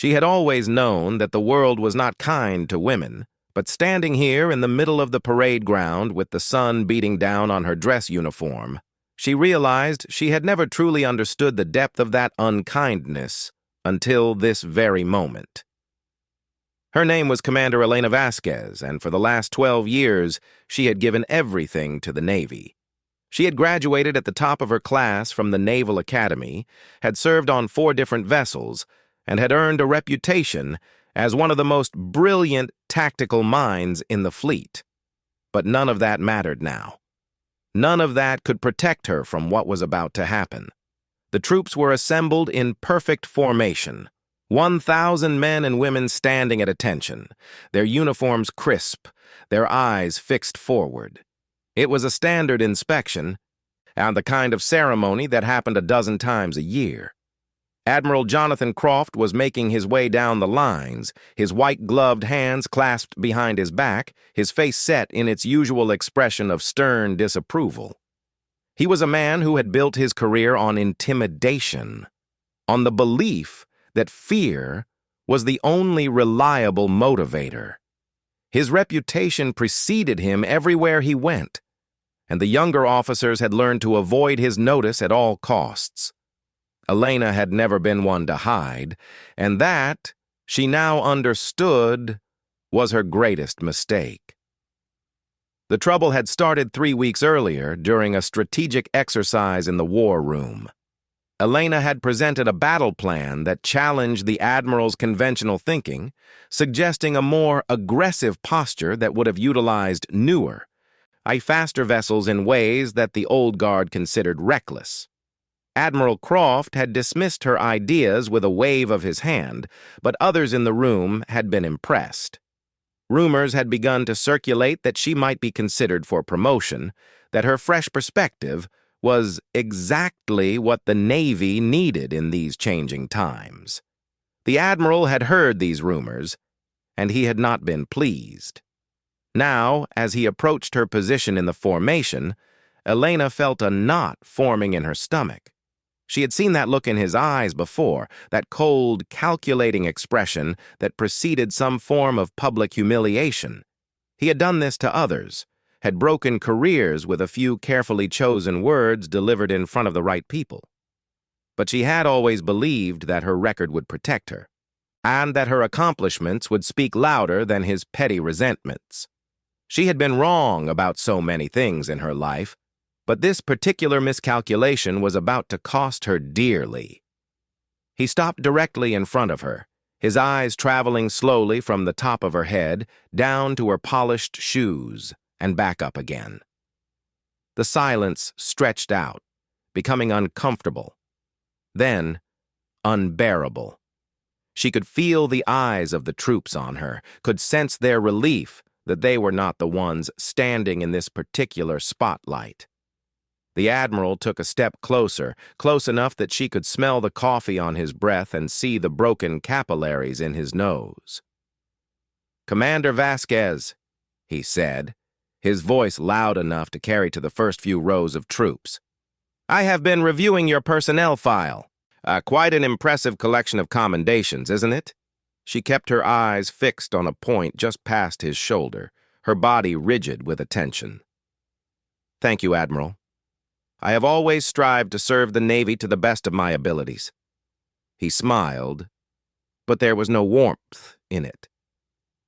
She had always known that the world was not kind to women, but standing here in the middle of the parade ground with the sun beating down on her dress uniform, she realized she had never truly understood the depth of that unkindness until this very moment. Her name was Commander Elena Vasquez, and for the last 12 years, she had given everything to the Navy. She had graduated at the top of her class from the Naval Academy, had served on 4 different vessels, and had earned a reputation as one of the most brilliant tactical minds in the fleet. But none of that mattered now. None of that could protect her from what was about to happen. The troops were assembled in perfect formation, 1,000 men and women standing at attention, their uniforms crisp, their eyes fixed forward. It was a standard inspection, and the kind of ceremony that happened a dozen times a year. Admiral Jonathan Croft was making his way down the lines, his white-gloved hands clasped behind his back, his face set in its usual expression of stern disapproval. He was a man who had built his career on intimidation, on the belief that fear was the only reliable motivator. His reputation preceded him everywhere he went, and the younger officers had learned to avoid his notice at all costs. Elena had never been one to hide, and that, she now understood, was her greatest mistake. The trouble had started 3 weeks earlier during a strategic exercise in the war room. Elena had presented a battle plan that challenged the Admiral's conventional thinking, suggesting a more aggressive posture that would have utilized newer, faster vessels in ways that the old guard considered reckless. Admiral Croft had dismissed her ideas with a wave of his hand, but others in the room had been impressed. Rumors had begun to circulate that she might be considered for promotion, that her fresh perspective was exactly what the Navy needed in these changing times. The Admiral had heard these rumors, and he had not been pleased. Now, as he approached her position in the formation, Elena felt a knot forming in her stomach. She had seen that look in his eyes before, that cold, calculating expression that preceded some form of public humiliation. He had done this to others, had broken careers with a few carefully chosen words delivered in front of the right people. But she had always believed that her record would protect her, and that her accomplishments would speak louder than his petty resentments. She had been wrong about so many things in her life, but this particular miscalculation was about to cost her dearly. He stopped directly in front of her, his eyes traveling slowly from the top of her head down to her polished shoes and back up again. The silence stretched out, becoming uncomfortable, then unbearable. She could feel the eyes of the troops on her, could sense their relief that they were not the ones standing in this particular spotlight. The Admiral took a step closer, close enough that she could smell the coffee on his breath and see the broken capillaries in his nose. "Commander Vasquez," he said, his voice loud enough to carry to the first few rows of troops. "I have been reviewing your personnel file. Quite an impressive collection of commendations, isn't it?" She kept her eyes fixed on a point just past his shoulder, her body rigid with attention. "Thank you, Admiral. I have always strived to serve the Navy to the best of my abilities." He smiled, but there was no warmth in it.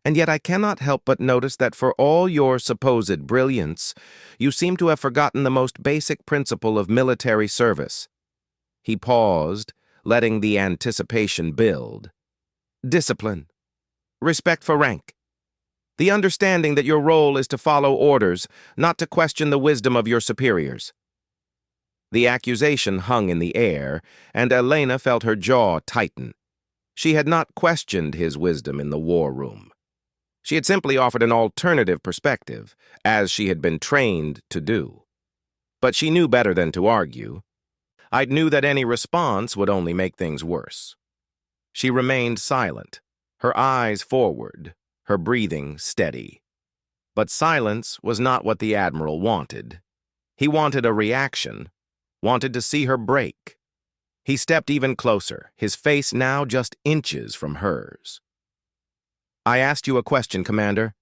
"And yet I cannot help but notice that for all your supposed brilliance, you seem to have forgotten the most basic principle of military service." He paused, letting the anticipation build. "Discipline. Respect for rank. The understanding that your role is to follow orders, not to question the wisdom of your superiors." The accusation hung in the air, and Elena felt her jaw tighten. She had not questioned his wisdom in the war room. She had simply offered an alternative perspective, as she had been trained to do. But she knew better than to argue. I knew that any response would only make things worse. She remained silent, her eyes forward, her breathing steady. But silence was not what the Admiral wanted. He wanted a reaction, wanted to see her break. He stepped even closer, his face now just inches from hers. "I asked you a question, Commander.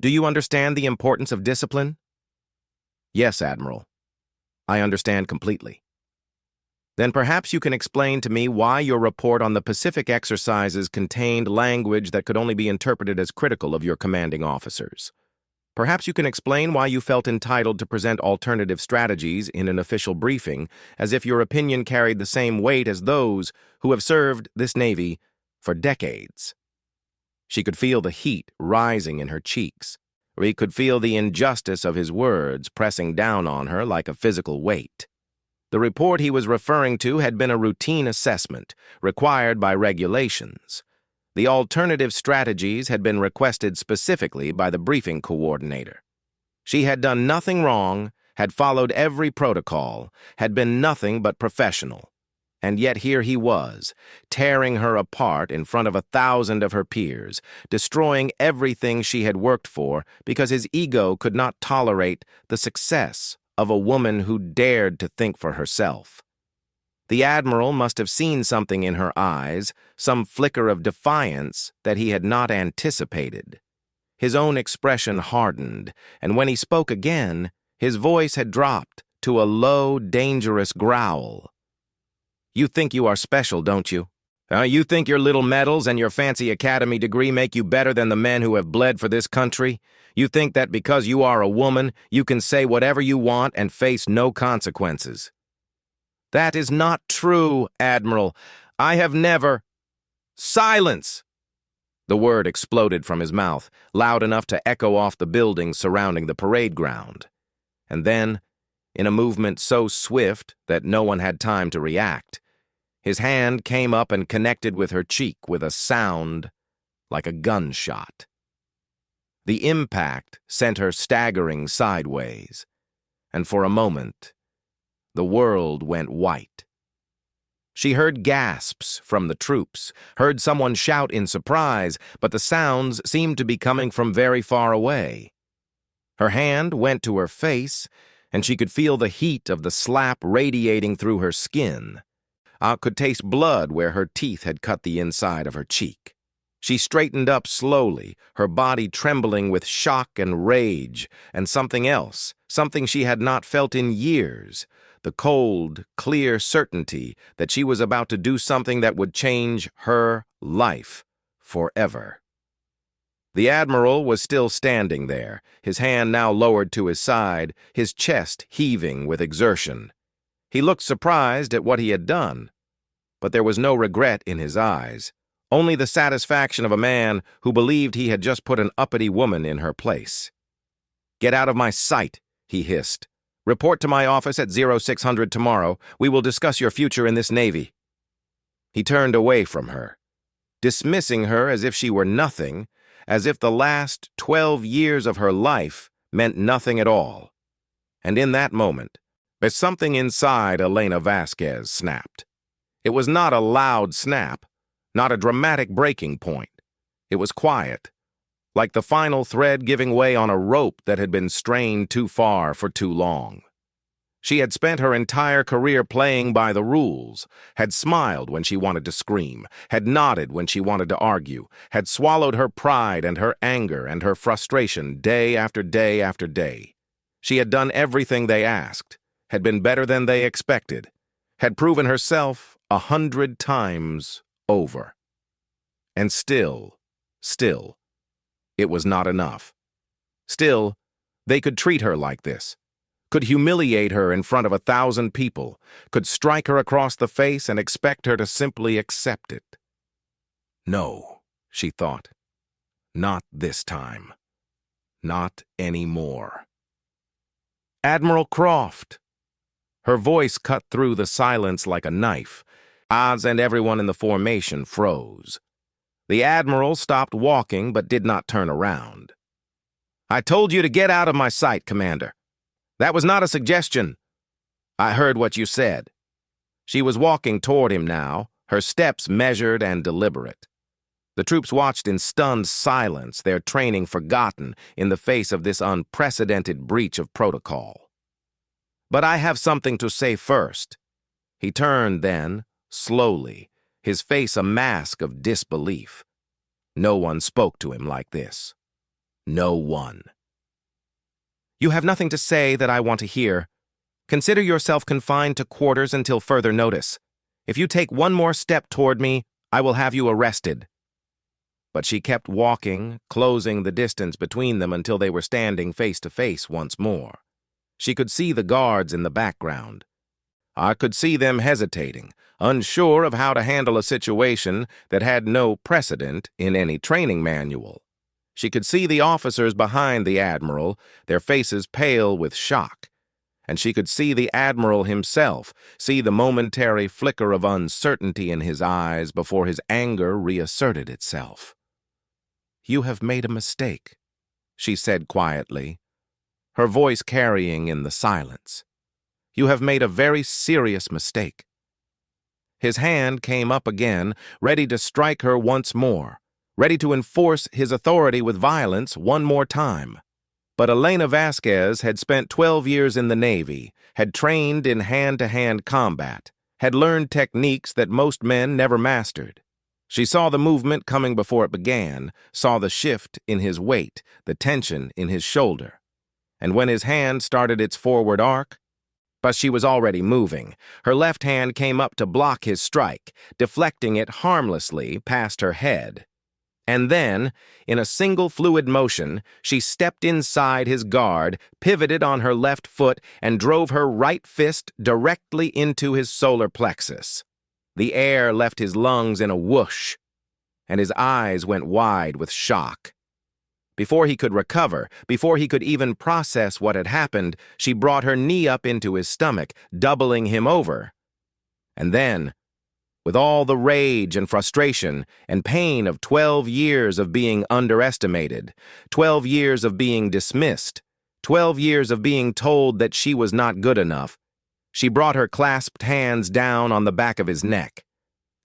Do you understand the importance of discipline?" "Yes, Admiral. I understand completely." "Then perhaps you can explain to me why your report on the Pacific exercises contained language that could only be interpreted as critical of your commanding officers. Perhaps you can explain why you felt entitled to present alternative strategies in an official briefing, as if your opinion carried the same weight as those who have served this Navy for decades." She could feel the heat rising in her cheeks. He could feel the injustice of his words pressing down on her like a physical weight. The report he was referring to had been a routine assessment, required by regulations. The alternative strategies had been requested specifically by the briefing coordinator. She had done nothing wrong, had followed every protocol, had been nothing but professional. And yet here he was, tearing her apart in front of 1,000 of her peers, destroying everything she had worked for because his ego could not tolerate the success of a woman who dared to think for herself. The Admiral must have seen something in her eyes, some flicker of defiance that he had not anticipated. His own expression hardened, and when he spoke again, his voice had dropped to a low, dangerous growl. "You think you are special, don't you? You think your little medals and your fancy academy degree make you better than the men who have bled for this country? You think that because you are a woman, you can say whatever you want and face no consequences?" "That is not true, Admiral. I have never—" "Silence!" The word exploded from his mouth, loud enough to echo off the buildings surrounding the parade ground. And then, in a movement so swift that no one had time to react, his hand came up and connected with her cheek with a sound like a gunshot. The impact sent her staggering sideways, and for a moment, the world went white. She heard gasps from the troops, heard someone shout in surprise, but the sounds seemed to be coming from very far away. Her hand went to her face, and she could feel the heat of the slap radiating through her skin. Could taste blood where her teeth had cut the inside of her cheek. She straightened up slowly, her body trembling with shock and rage, and something else, something she had not felt in years, the cold, clear certainty that she was about to do something that would change her life forever. The Admiral was still standing there, his hand now lowered to his side, his chest heaving with exertion. He looked surprised at what he had done, but there was no regret in his eyes, only the satisfaction of a man who believed he had just put an uppity woman in her place. "Get out of my sight," he hissed. "Report to my office at 0600 tomorrow. We will discuss your future in this Navy." He turned away from her, dismissing her as if she were nothing, as if the last 12 years of her life meant nothing at all. And in that moment, there's something inside Elena Vasquez snapped. It was not a loud snap, not a dramatic breaking point. It was quiet, like the final thread giving way on a rope that had been strained too far for too long. She had spent her entire career playing by the rules, had smiled when she wanted to scream, had nodded when she wanted to argue, had swallowed her pride and her anger and her frustration day after day after day. She had done everything they asked, had been better than they expected, had proven herself 100 times over. And still, it was not enough. Still, they could treat her like this, could humiliate her in front of 1,000 people, could strike her across the face and expect her to simply accept it. No, she thought. Not this time. Not anymore. "Admiral Croft!" Her voice cut through the silence like a knife. Oz and everyone in the formation froze. The Admiral stopped walking but did not turn around. "I told you to get out of my sight, Commander. That was not a suggestion. I heard what you said." She was walking toward him now, her steps measured and deliberate. The troops watched in stunned silence, their training forgotten in the face of this unprecedented breach of protocol. "But I have something to say first." He turned then, slowly, his face a mask of disbelief. No one spoke to him like this. No one. "You have nothing to say that I want to hear. Consider yourself confined to quarters until further notice. If you take one more step toward me, I will have you arrested." But she kept walking, closing the distance between them until they were standing face to face once more. She could see the guards in the background. I could see them hesitating, unsure of how to handle a situation that had no precedent in any training manual. She could see the officers behind the Admiral, their faces pale with shock. And she could see the Admiral himself, see the momentary flicker of uncertainty in his eyes before his anger reasserted itself. "You have made a mistake," she said quietly, her voice carrying in the silence. "You have made a very serious mistake." His hand came up again, ready to strike her once more, ready to enforce his authority with violence one more time. But Elena Vasquez had spent 12 years in the Navy, had trained in hand-to-hand combat, had learned techniques that most men never mastered. She saw the movement coming before it began, saw the shift in his weight, the tension in his shoulder. And when his hand started its forward arc, but she was already moving. Her left hand came up to block his strike, deflecting it harmlessly past her head. And then, in a single fluid motion, she stepped inside his guard, pivoted on her left foot, and drove her right fist directly into his solar plexus. The air left his lungs in a whoosh, and his eyes went wide with shock. Before he could recover, before he could even process what had happened, she brought her knee up into his stomach, doubling him over. And then, with all the rage and frustration and pain of 12 years of being underestimated, 12 years of being dismissed, 12 years of being told that she was not good enough, she brought her clasped hands down on the back of his neck.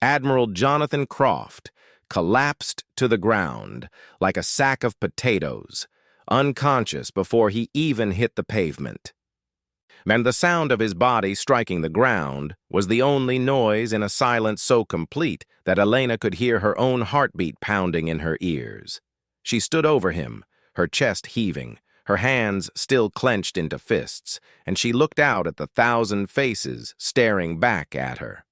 Admiral Jonathan Croft collapsed to the ground like a sack of potatoes, unconscious before he even hit the pavement. And the sound of his body striking the ground was the only noise in a silence so complete that Elena could hear her own heartbeat pounding in her ears. She stood over him, her chest heaving, her hands still clenched into fists, and she looked out at the 1,000 faces staring back at her.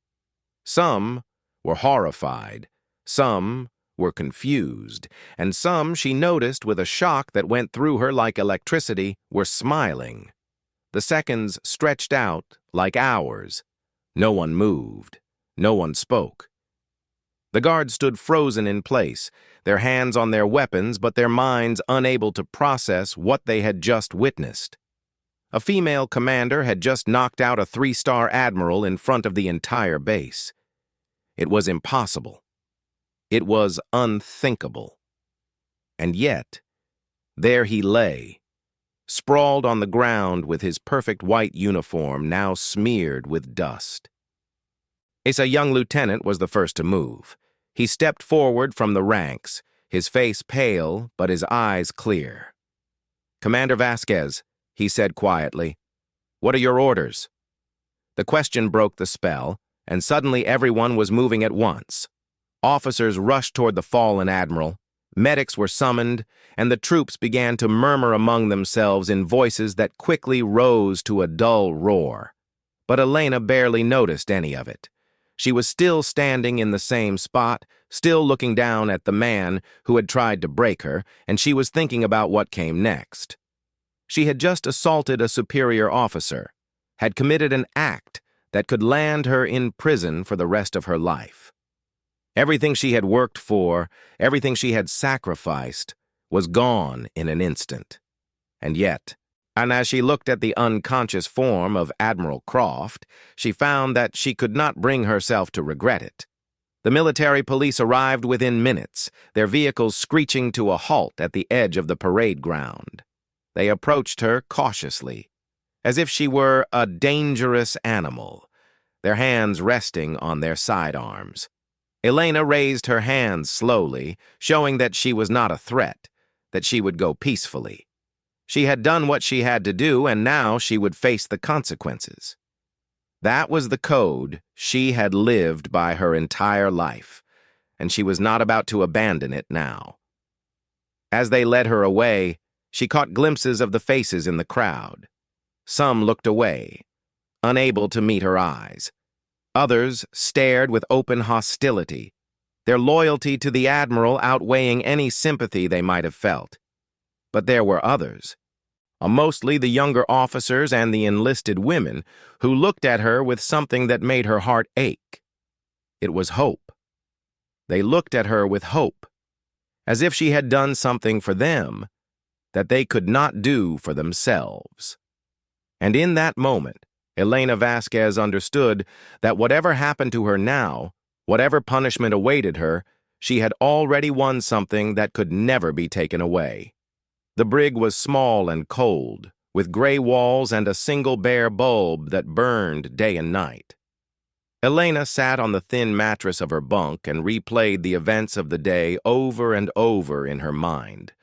Some were horrified, some were confused, and some, she noticed with a shock that went through her like electricity, were smiling. The seconds stretched out like hours. No one moved. No one spoke. The guards stood frozen in place, their hands on their weapons but their minds unable to process what they had just witnessed. A female commander had just knocked out a 3-star admiral in front of the entire base. It was impossible. It was unthinkable. And yet, there he lay, sprawled on the ground with his perfect white uniform now smeared with dust. A young lieutenant was the first to move. He stepped forward from the ranks, his face pale but his eyes clear. "Commander Vasquez," he said quietly, "what are your orders?" The question broke the spell, and suddenly everyone was moving at once. Officers rushed toward the fallen admiral, medics were summoned, and the troops began to murmur among themselves in voices that quickly rose to a dull roar. But Elena barely noticed any of it. She was still standing in the same spot, still looking down at the man who had tried to break her, and she was thinking about what came next. She had just assaulted a superior officer, had committed an act that could land her in prison for the rest of her life. Everything she had worked for, everything she had sacrificed, was gone in an instant. And yet, as she looked at the unconscious form of Admiral Croft, she found that she could not bring herself to regret it. The military police arrived within minutes, their vehicles screeching to a halt at the edge of the parade ground. They approached her cautiously, as if she were a dangerous animal, their hands resting on their sidearms. Elena raised her hands slowly, showing that she was not a threat, that she would go peacefully. She had done what she had to do, and now she would face the consequences. That was the code she had lived by her entire life, and she was not about to abandon it now. As they led her away, she caught glimpses of the faces in the crowd. Some looked away, unable to meet her eyes. Others stared with open hostility, their loyalty to the Admiral outweighing any sympathy they might have felt. But there were others, mostly the younger officers and the enlisted women, who looked at her with something that made her heart ache. It was hope. They looked at her with hope, as if she had done something for them that they could not do for themselves. And in that moment, Elena Vasquez understood that whatever happened to her now, whatever punishment awaited her, she had already won something that could never be taken away. The brig was small and cold, with gray walls and a single bare bulb that burned day and night. Elena sat on the thin mattress of her bunk and replayed the events of the day over and over in her mind.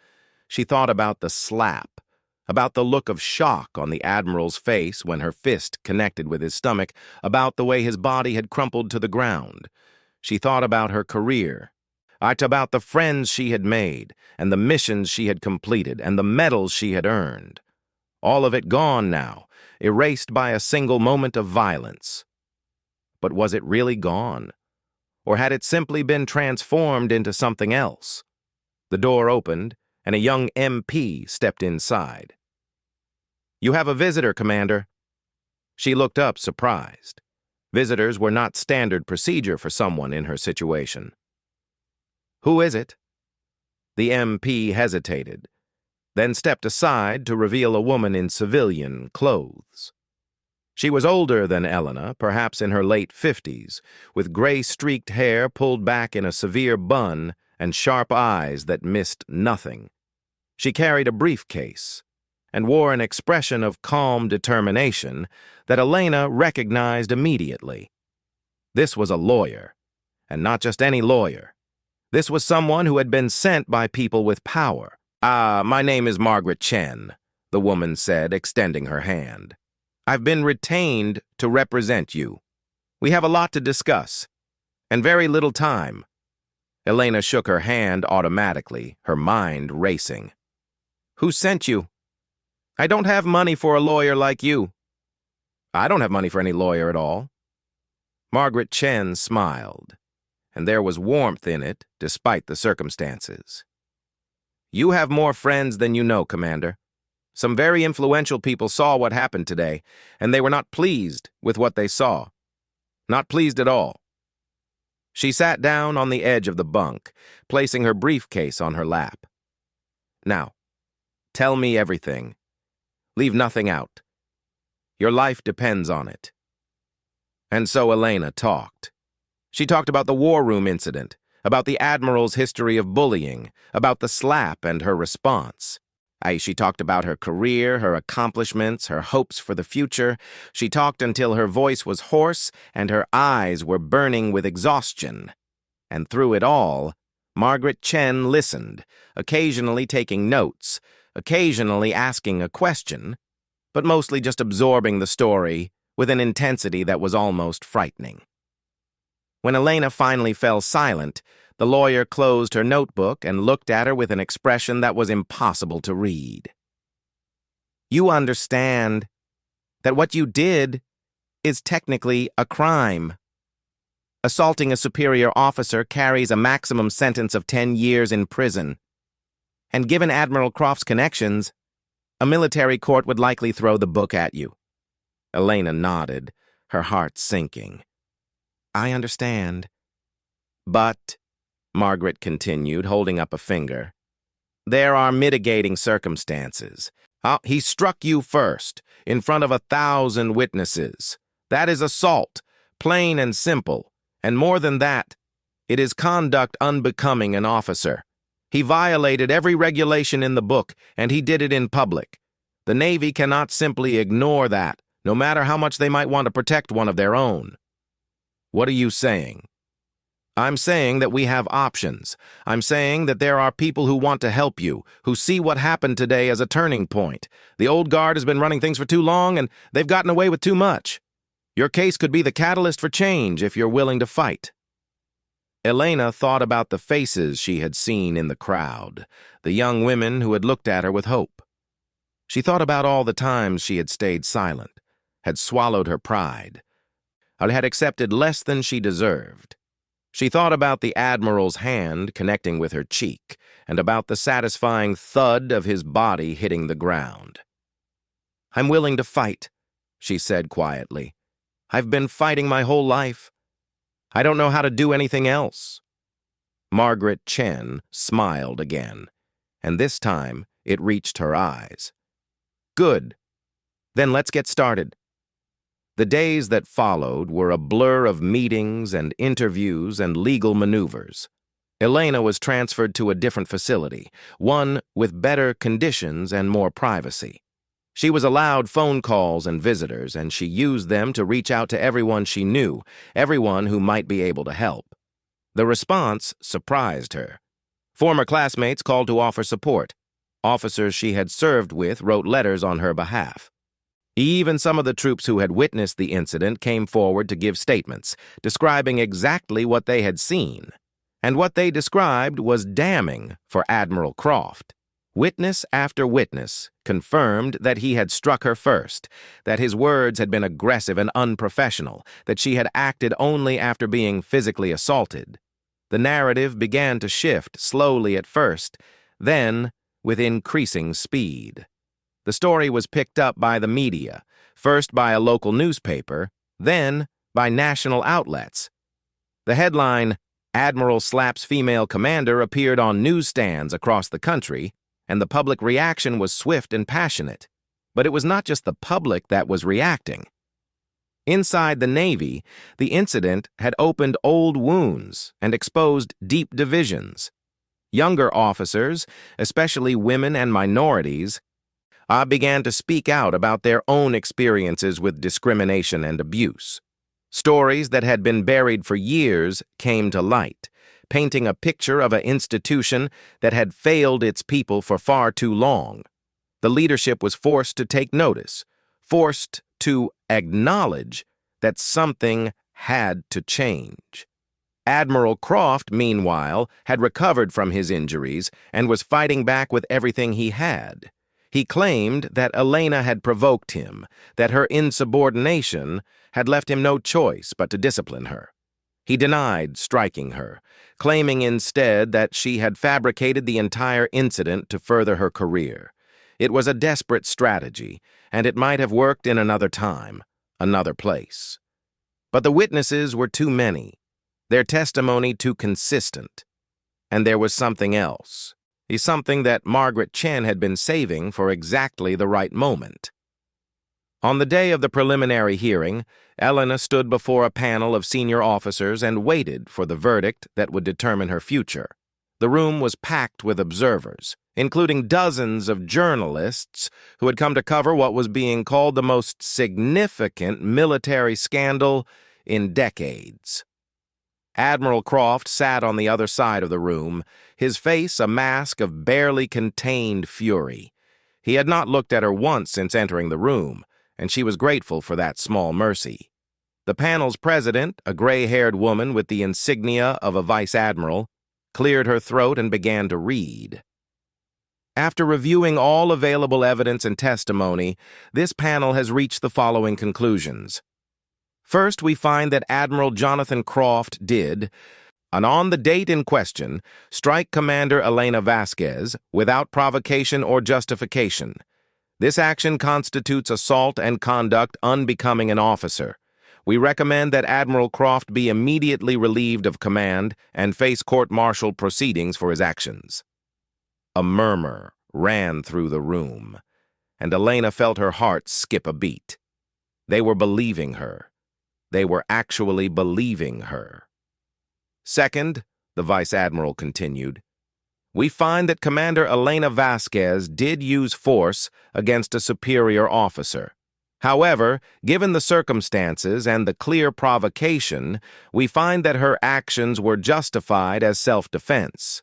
She thought about the slap, about the look of shock on the Admiral's face when her fist connected with his stomach, about the way his body had crumpled to the ground. She thought about her career, about the friends she had made, and the missions she had completed, and the medals she had earned. All of it gone now, erased by a single moment of violence. But was it really gone? Or had it simply been transformed into something else? The door opened, and a young MP stepped inside. "You have a visitor, Commander." She looked up, surprised. Visitors were not standard procedure for someone in her situation. "Who is it?" The MP hesitated, then stepped aside to reveal a woman in civilian clothes. She was older than Elena, perhaps in her late 50s, with gray-streaked hair pulled back in a severe bun and sharp eyes that missed nothing. She carried a briefcase and wore an expression of calm determination that Elena recognized immediately. This was a lawyer, and not just any lawyer. This was someone who had been sent by people with power. My name is Margaret Chen," the woman said, extending her hand. "I've been retained to represent you. We have a lot to discuss, and very little time." Elena shook her hand automatically, her mind racing. "Who sent you?" "I don't have money for a lawyer like you." "I don't have money for any lawyer at all." Margaret Chen smiled, and there was warmth in it, despite the circumstances. "You have more friends than you know, Commander. Some very influential people saw what happened today, and they were not pleased with what they saw. Not pleased at all." She sat down on the edge of the bunk, placing her briefcase on her lap. "Now, tell me everything. Leave nothing out. Your life depends on it." And so Elena talked. She talked about the war room incident, about the Admiral's history of bullying, about the slap and her response. She talked about her career, her accomplishments, her hopes for the future. She talked until her voice was hoarse and her eyes were burning with exhaustion. And through it all, Margaret Chen listened, occasionally taking notes, occasionally asking a question, but mostly just absorbing the story with an intensity that was almost frightening. When Elena finally fell silent, the lawyer closed her notebook and looked at her with an expression that was impossible to read. "You understand that what you did is technically a crime. Assaulting a superior officer carries a maximum sentence of 10 years in prison. And given Admiral Croft's connections, a military court would likely throw the book at you." Elena nodded, her heart sinking. "I understand. But," Margaret continued, holding up a finger, "there are mitigating circumstances. He struck you first, in front of 1,000 witnesses. That is assault, plain and simple. And more than that, it is conduct unbecoming an officer. He violated every regulation in the book, and he did it in public. The Navy cannot simply ignore that, no matter how much they might want to protect one of their own." "What are you saying?" "I'm saying that we have options. I'm saying that there are people who want to help you, who see what happened today as a turning point. The old guard has been running things for too long, and they've gotten away with too much. Your case could be the catalyst for change if you're willing to fight. Elena thought about the faces she had seen in the crowd, the young women who had looked at her with hope. She thought about all the times she had stayed silent, had swallowed her pride, or had accepted less than she deserved. She thought about the Admiral's hand connecting with her cheek, and about the satisfying thud of his body hitting the ground. "I'm willing to fight," she said quietly. "I've been fighting my whole life. I don't know how to do anything else." Margaret Chen smiled again, and this time it reached her eyes. "Good. Then let's get started." The days that followed were a blur of meetings and interviews and legal maneuvers. Elena was transferred to a different facility, one with better conditions and more privacy. She was allowed phone calls and visitors, and she used them to reach out to everyone she knew, everyone who might be able to help. The response surprised her. Former classmates called to offer support. Officers she had served with wrote letters on her behalf. Even some of the troops who had witnessed the incident came forward to give statements, describing exactly what they had seen. And what they described was damning for Admiral Croft. Witness after witness confirmed that he had struck her first, that his words had been aggressive and unprofessional, that she had acted only after being physically assaulted. The narrative began to shift slowly at first, then with increasing speed. The story was picked up by the media, first by a local newspaper, then by national outlets. The headline, "Admiral Slaps Female Commander," appeared on newsstands across the country, and the public reaction was swift and passionate. But it was not just the public that was reacting. Inside the Navy, the incident had opened old wounds and exposed deep divisions. Younger officers, especially women and minorities, began to speak out about their own experiences with discrimination and abuse. Stories that had been buried for years came to light, painting a picture of an institution that had failed its people for far too long. The leadership was forced to take notice, forced to acknowledge that something had to change. Admiral Croft, meanwhile, had recovered from his injuries and was fighting back with everything he had. He claimed that Elena had provoked him, that her insubordination had left him no choice but to discipline her. He denied striking her, claiming instead that she had fabricated the entire incident to further her career. It was a desperate strategy, and it might have worked in another time, another place. But the witnesses were too many, their testimony too consistent. And there was something else, something that Margaret Chen had been saving for exactly the right moment. On the day of the preliminary hearing, Elena stood before a panel of senior officers and waited for the verdict that would determine her future. The room was packed with observers, including dozens of journalists who had come to cover what was being called the most significant military scandal in decades. Admiral Croft sat on the other side of the room, his face a mask of barely contained fury. He had not looked at her once since entering the room, and she was grateful for that small mercy. The panel's president, a gray-haired woman with the insignia of a vice admiral, cleared her throat and began to read. After reviewing all available evidence and testimony, this panel has reached the following conclusions. First, we find that Admiral Jonathan Croft did, and on the date in question, strike Commander Elena Vasquez without provocation or justification. This action constitutes assault and conduct unbecoming an officer. We recommend that Admiral Croft be immediately relieved of command and face court-martial proceedings for his actions. A murmur ran through the room, and Elena felt her heart skip a beat. They were believing her. They were actually believing her. Second, the Vice Admiral continued, we find that Commander Elena Vasquez did use force against a superior officer. However, given the circumstances and the clear provocation, we find that her actions were justified as self-defense.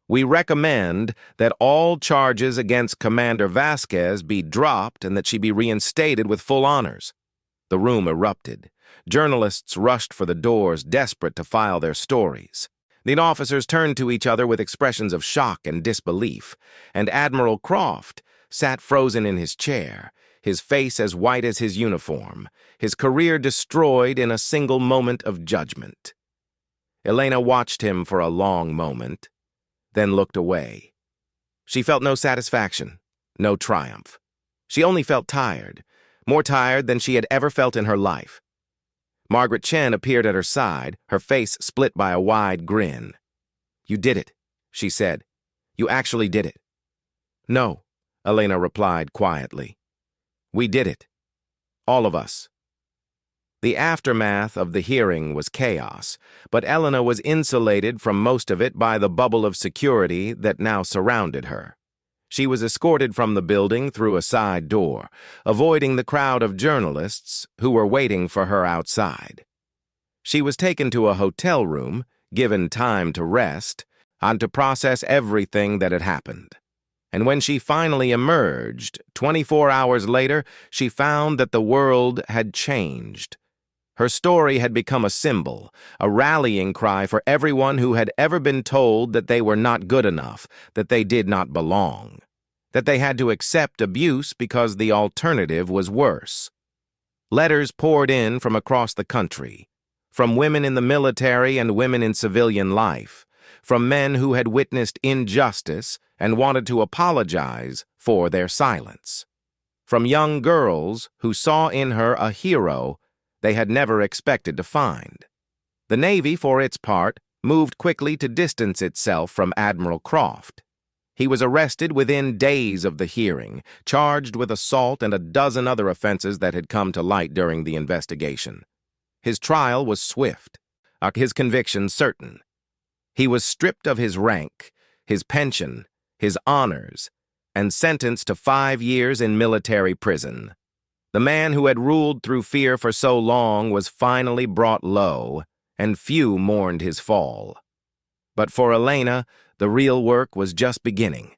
We recommend that all charges against Commander Vasquez be dropped and that she be reinstated with full honors. The room erupted. Journalists rushed for the doors, desperate to file their stories. The officers turned to each other with expressions of shock and disbelief, and Admiral Croft sat frozen in his chair, his face as white as his uniform, his career destroyed in a single moment of judgment. Elena watched him for a long moment, then looked away. She felt no satisfaction, no triumph. She only felt tired, more tired than she had ever felt in her life. Margaret Chen appeared at her side, her face split by a wide grin. "You did it," she said. "You actually did it." "No," Elena replied quietly. "We did it. All of us." The aftermath of the hearing was chaos, but Elena was insulated from most of it by the bubble of security that now surrounded her. She was escorted from the building through a side door, avoiding the crowd of journalists who were waiting for her outside. She was taken to a hotel room, given time to rest, and to process everything that had happened. And when she finally emerged, 24 hours later, she found that the world had changed. Her story had become a symbol, a rallying cry for everyone who had ever been told that they were not good enough, that they did not belong, that they had to accept abuse because the alternative was worse. Letters poured in from across the country, from women in the military and women in civilian life, from men who had witnessed injustice and wanted to apologize for their silence, from young girls who saw in her a hero they had never expected to find. The Navy, for its part, moved quickly to distance itself from Admiral Croft. He was arrested within days of the hearing, charged with assault and a dozen other offenses that had come to light during the investigation. His trial was swift, his conviction certain. He was stripped of his rank, his pension, his honors, and sentenced to 5 years in military prison. The man who had ruled through fear for so long was finally brought low, and few mourned his fall. But for Elena, the real work was just beginning.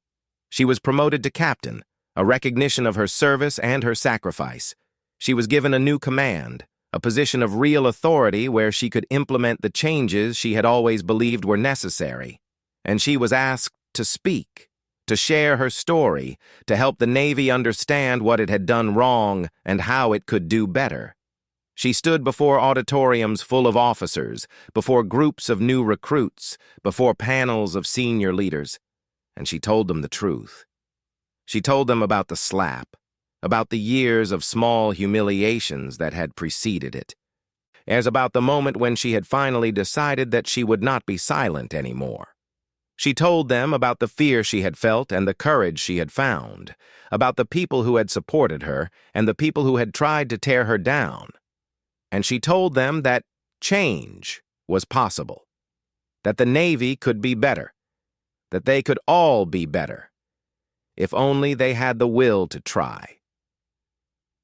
She was promoted to captain, a recognition of her service and her sacrifice. She was given a new command, a position of real authority where she could implement the changes she had always believed were necessary. And she was asked to speak, to share her story, to help the Navy understand what it had done wrong and how it could do better. She stood before auditoriums full of officers, before groups of new recruits, before panels of senior leaders, and she told them the truth. She told them about the slap, about the years of small humiliations that had preceded it, as about the moment when she had finally decided that she would not be silent anymore. She told them about the fear she had felt and the courage she had found, about the people who had supported her and the people who had tried to tear her down. And she told them that change was possible, that the Navy could be better, that they could all be better, if only they had the will to try.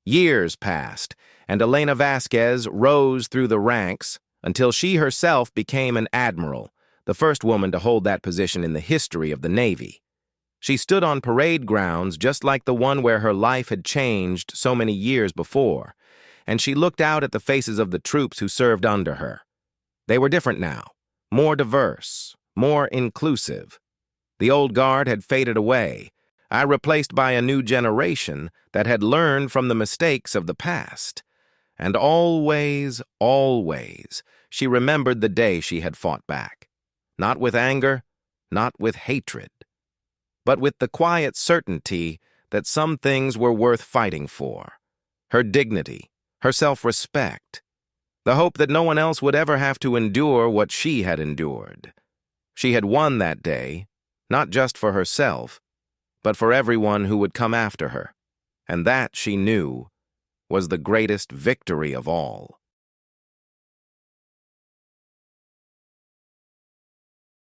Years passed, and Elena Vasquez rose through the ranks until she herself became an admiral, the first woman to hold that position in the history of the Navy. She stood on parade grounds just like the one where her life had changed so many years before, and she looked out at the faces of the troops who served under her. They were different now, more diverse, more inclusive. The old guard had faded away, replaced by a new generation that had learned from the mistakes of the past. And always, always, she remembered the day she had fought back. Not with anger, not with hatred, but with the quiet certainty that some things were worth fighting for. Her dignity, her self-respect, the hope that no one else would ever have to endure what she had endured. She had won that day, not just for herself, but for everyone who would come after her, and that, she knew, was the greatest victory of all.